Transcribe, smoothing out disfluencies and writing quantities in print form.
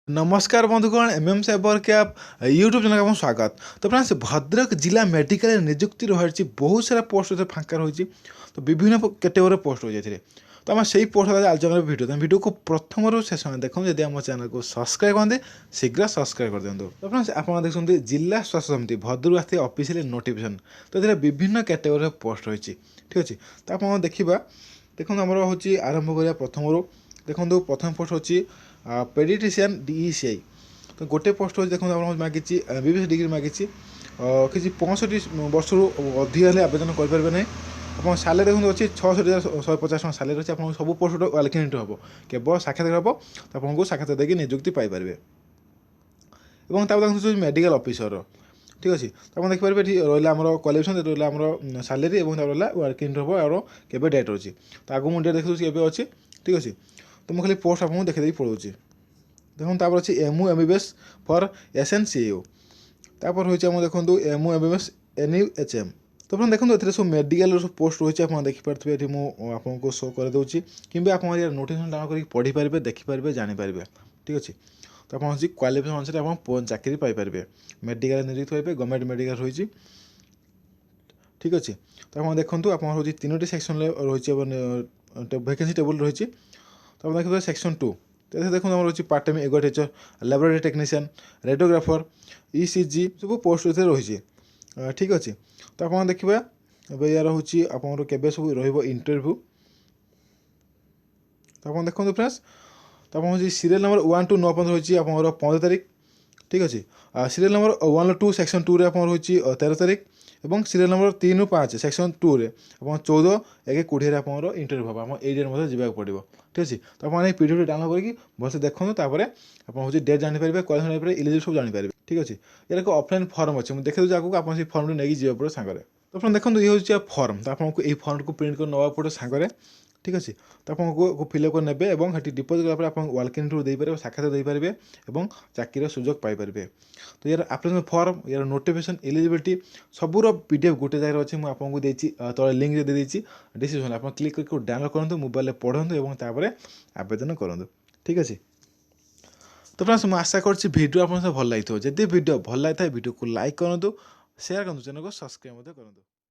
नमस्कार बंधुगण MM cyber cap YouTube channel आपको स्वागत। तो फ्रेंड्स भद्रक जिला मेडिकल नियुक्ति रही बहुत सारा पोस्ट फाँका रही तो विभिन्न कैटेगोरी पोस्ट हो जाए तो आम से पोस्ट आलोचना भिडियो तो भिडियो को प्रथम शेष देखो जब आम चैनल को सब्सक्राइब करते शीघ्र सब्सक्राइब कर दिखाँ। तो फ्रेंड्स आप देखते जिला स्वास्थ्य समिति भद्रक आते ऑफिशियल नोटिफिकेशन तो ये विभिन्न कैटेगोरी पोस्ट रही ठीक अच्छे। तो आप देखा देखो आमर हूँ आरंभ करा प्रथम देखो प्रथम पोस्ट होची पेडिट्रिशियन DECI तो गोटे पोस्ट हो देखो मागिची BBS डिग्री मागिची किसी 65 वर्ष अधिक हेल्ले आवेदन करेंगे ना। आप सालेरी देखो अच्छी 66,150 सैलरी अच्छे। आप सब पोस्ट वेलकम हम केवल साक्षात्कार हम तो आपको साक्षात्कार देकी नियुक्ति पाइपर। और देखो मेडिकल ऑफिसर ठीक अच्छे। तो आप देखिए रहा आम क्वालिफिकेशन रहा आम सैलरी और रहा वर्किंग हम और केवे डेट अच्छी तो आगे मुझे देखो के अच्छी ठीक अच्छे। तो मुझे खाली पोस्ट आपको देखी पड़ोची देखो तापर अच्छी MU MBBS फॉर SNCU तापर रही देखो MU MBBS NUHM। तो आप देखो ये सब मेडिकल सब पोस्ट रही है आप देखिपे ये मुझको शो करदे कि आप नोटिफिकेशन डाउनलोड करके पढ़ी पारे देखिपारे जानीपारे ठीक अच्छे। तो आप क्वालिफिकेशन अनुसार आप चाकरी पाइपर मेडिकल नियुक्त पाइबे गवर्नमेंट मेडिकल रही ठीक अच्छे। तो आप देखो आप तीनो सेक्शन रही वैकेंसी टेबल रही। तो आप देखिए सेक्शन 2 तो देखो आम रही पार्ट टाइम एगो teacher laboratory technician radiographer ECG सब पोस्ट रही ठीक अच्छे। तो आप देखिए यार हूँ आप सब इंटरव्यू तो आप देखो फ्रेंड्स। तो आप सीरियल नंबर 1 to 9 रही आप 15 तारीख ठीक अच्छे। सीरियल नंबर 1 to 2 सेक्शन 2 आप रही 13 तारीख और सीरियल नंबर 3 to 5 सेक्शन 2 आप 14/1/20 आप इंटरव्यू हम आम ए डेट जावाक पड़ो ठीक अच्छे। तो आप पीडीएफ डाउनलोड करके भलसे देखो तापर आप डेट जानीपारे क्वालिफिकेशन जानीपारे इलिजिबल सब जानीपारे ठीक अच्छे। यार एक ऑफलाइन फॉर्म अच्छे मुझे देखिए आगे आप फॉर्म नहीं जावाक पड़ो सांगे। तो आप देखो ये हूँ फॉर्म तो आपको ये फॉर्म को प्रिंट कर नवा पड़ो सांगे ठीक अच्छे। तो आपको फिलअप कर ने और डिपोजिट कला आप वाल्क इन टूर देपारे साक्षात देपारे और चाकरी सुजोग पाइपर। तो यार आप्लिकेशन फॉर्म यार नोटिफिकेशन एलिजिबिलिटी सबूर PDF गोटे जगह अच्छे मुझे आपको देती तले लिंक दे देती डिस्क्रिप्शन आप क्लिक करके डाउनलोड करूँ मोबाइल पढ़ु और आवेदन करूँ ठीक अच्छे। तो फ्रेंड्स मुझे आशा कर भिडियो आप भल लगी जब भिडियो भल लगी था भिडियो को लाइक करूँ शेयर करूँ चैनल को सब्सक्राइब करूँ।